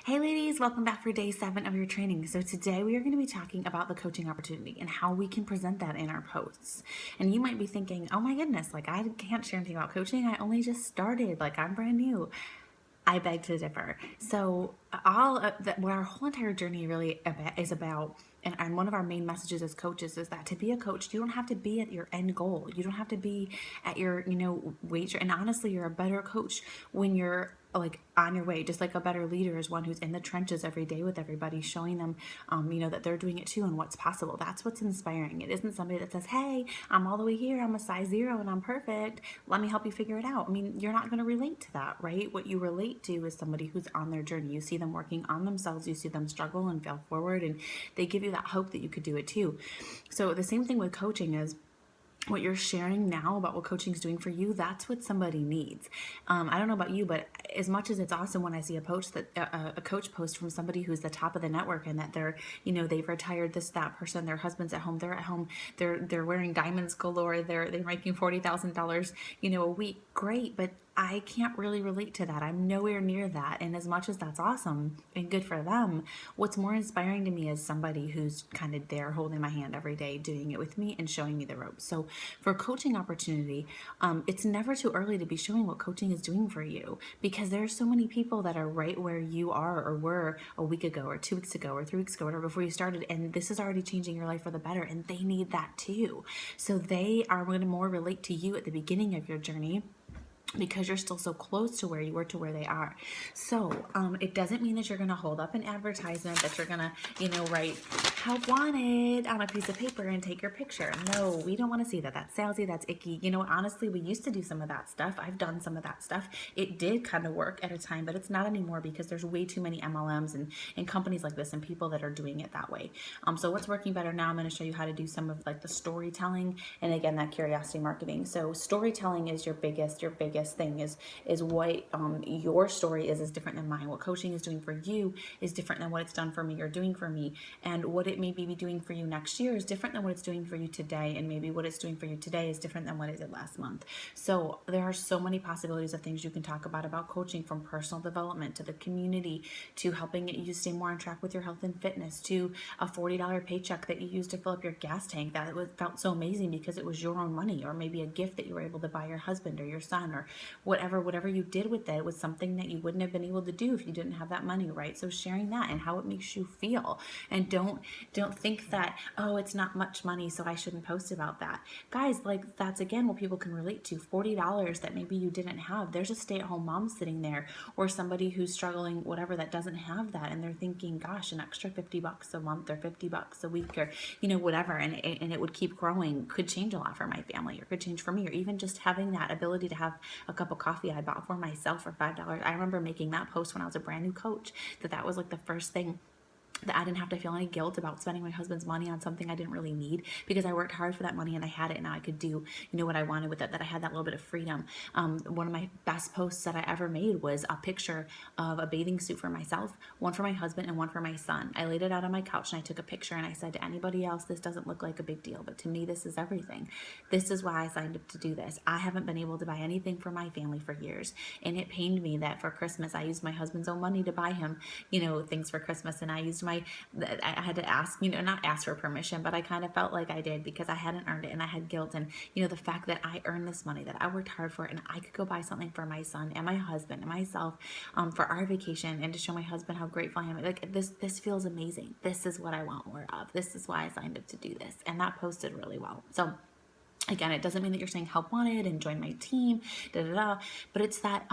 Hey ladies, welcome back for day 7 of your training. So today we are going to be talking about the coaching opportunity and how we can present that in our posts. And you might be thinking, oh my goodness, like I can't share anything about coaching. I only just started, like I'm brand new. I beg to differ. So what our whole entire journey really is about, and one of our main messages as coaches is that to be a coach, you don't have to be at your end goal. You don't have to be at your, weight. And honestly, you're a better coach when you're like on your way. Just like a better leader is one who's in the trenches every day with everybody, showing them, that they're doing it too and what's possible. That's what's inspiring. It isn't somebody that says, "Hey, I'm all the way here. I'm a size 0 and I'm perfect. Let me help you figure it out." I mean, you're not going to relate to that, right? What you relate to is somebody who's on their journey. You see them working on themselves. You see them struggle and fail forward, and they give you that hope that you could do it too. So the same thing with coaching is what you're sharing now about what coaching is doing for you, that's what somebody needs. I don't know about you, but as much as it's awesome when I see a coach post from somebody who's the top of the network and that they're, they've retired this, that person, their husband's at home, they're at home, they're wearing diamonds galore, they're making $40,000, a week. Great, but I can't really relate to that. I'm nowhere near that. And as much as that's awesome and good for them, what's more inspiring to me is somebody who's kind of there holding my hand every day, doing it with me and showing me the ropes. So for coaching opportunity, it's never too early to be showing what coaching is doing for you, because there are so many people that are right where you are or were a week ago or 2 weeks ago or 3 weeks ago, whatever, before you started. And this is already changing your life for the better. And they need that too. So they are going to more relate to you at the beginning of your journey, because you're still so close to where you were to where they are. So it doesn't mean that you're going to hold up an advertisement, that you're going to, write "help wanted" on a piece of paper and take your picture. No, we don't want to see that. That's salesy. That's icky. Honestly, we used to do some of that stuff. I've done some of that stuff. It did kind of work at a time, but it's not anymore, because there's way too many MLMs and companies like this and people that are doing it that way. So what's working better now, I'm going to show you how to do some of like the storytelling, and again, that curiosity marketing. So storytelling is your biggest thing, is what your story is different than mine. What coaching is doing for you is different than what it's done for me or doing for me, and what it may be doing for you next year is different than what it's doing for you today, and maybe what it's doing for you today is different than what it did last month. So there are so many possibilities of things you can talk about coaching, from personal development to the community, to helping you stay more on track with your health and fitness, to a $40 paycheck that you used to fill up your gas tank that felt so amazing because it was your own money, or maybe a gift that you were able to buy your husband or your son, or whatever you did with it was something that you wouldn't have been able to do if you didn't have that money, right? So sharing that and how it makes you feel, and don't think that, oh, it's not much money, so I shouldn't post about that. Guys, like, that's again what people can relate to. $40 that maybe you didn't have. There's a stay-at-home mom sitting there, or somebody who's struggling, whatever, that doesn't have that, and they're thinking, gosh, an extra $50 a month or $50 a week, or whatever, and it would keep growing, could change a lot for my family, or could change for me, or even just having that ability to have a cup of coffee I bought for myself for $5. I remember making that post when I was a brand new coach, that was like the first thing that I didn't have to feel any guilt about spending my husband's money on something I didn't really need, because I worked hard for that money and I had it, and now I could do, what I wanted with it, that I had that little bit of freedom. One of my best posts that I ever made was a picture of a bathing suit for myself, one for my husband, and one for my son. I laid it out on my couch and I took a picture, and I said, to anybody else, this doesn't look like a big deal, but to me, this is everything. This is why I signed up to do this. I haven't been able to buy anything for my family for years, and it pained me that for Christmas, I used my husband's own money to buy him, things for Christmas, and I used I had to ask, not ask for permission, but I kind of felt like I did, because I hadn't earned it and I had guilt. And, the fact that I earned this money, that I worked hard for it, and I could go buy something for my son and my husband and myself, for our vacation, and to show my husband how grateful I am. Like, this feels amazing. This is what I want more of. This is why I signed up to do this. And that posted really well. So again, it doesn't mean that you're saying "help wanted" and join my team, but it's that,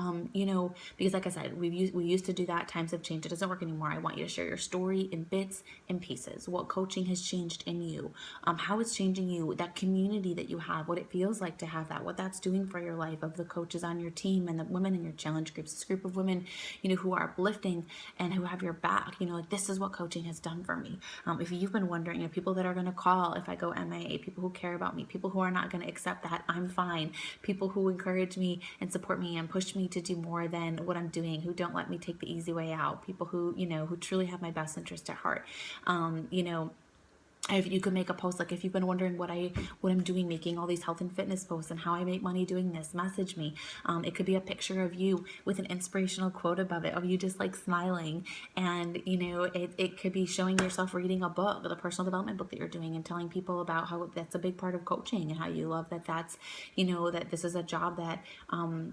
because like I said, we used to do that. Times have changed. It doesn't work anymore. I want you to share your story in bits and pieces, what coaching has changed in you, how it's changing you, that community that you have, what it feels like to have that, what that's doing for your life, of the coaches on your team and the women in your challenge groups, this group of women, who are uplifting and who have your back, like, this is what coaching has done for me. If you've been wondering, people that are going to call if I go MA, people who care about me, people who are not going to accept that I'm fine, people who encourage me and support me and push me to do more than what I'm doing, who don't let me take the easy way out, people who, who truly have my best interest at heart. if you could make a post, like if you've been wondering what I'm doing, making all these health and fitness posts and how I make money doing this, message me. It could be a picture of you with an inspirational quote above it, of you just like smiling. And it could be showing yourself reading a book, the personal development book that you're doing, and telling people about how that's a big part of coaching and how you love that. That's that this is a job that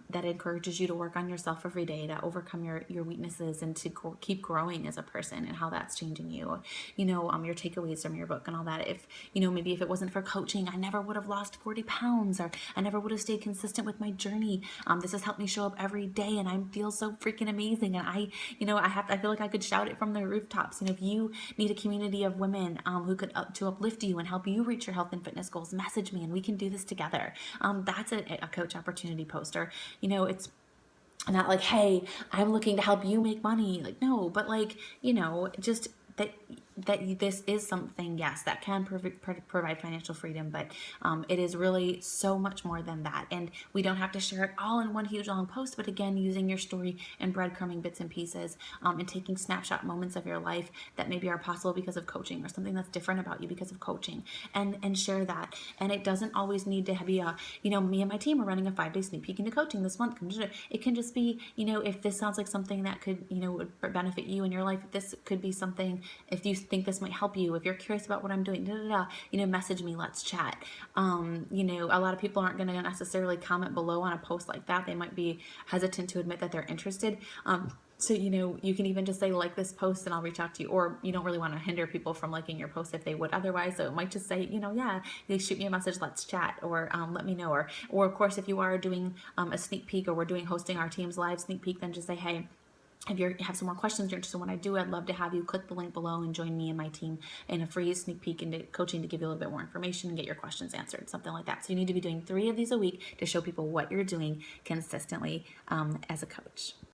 that encourages you to work on yourself every day, to overcome your weaknesses, and to keep growing as a person, and how that's changing you. Your takeaways from your book and all that. If maybe if it wasn't for coaching, I never would have lost 40 pounds, or I never would have stayed consistent with my journey. This has helped me show up every day, and I feel so freaking amazing. And I feel like I could shout it from the rooftops. If you need a community of women who could to uplift you and help you reach your health and fitness goals, message me and we can do this together. That's a coach opportunity poster. It's not like, hey, I'm looking to help you make money. Like, no, but like, just that this is something, yes, that can provide financial freedom, but it is really so much more than that. And we don't have to share it all in one huge long post, but again, using your story and breadcrumbing bits and pieces, and taking snapshot moments of your life that maybe are possible because of coaching, or something that's different about you because of coaching, and share that. And it doesn't always need to be me and my team are running a 5-day sneak peek into coaching this month. It can just be, if this sounds like something that could, would benefit you in your life, this could be something, if you think this might help you, if you're curious about what I'm doing, message me, let's chat. A lot of people aren't going to necessarily comment below on a post like that. They might be hesitant to admit that they're interested. So, you can even just say, like this post, and I'll reach out to you. Or you don't really want to hinder people from liking your post if they would otherwise. So it might just say, they shoot me a message, let's chat, or let me know. Or of course, if you are doing a sneak peek, or we're hosting our team's live sneak peek, then just say, hey, if you have some more questions you're interested in what I do, I'd love to have you click the link below and join me and my team in a free sneak peek into coaching to give you a little bit more information and get your questions answered, something like that. So you need to be doing 3 of these a week to show people what you're doing consistently as a coach.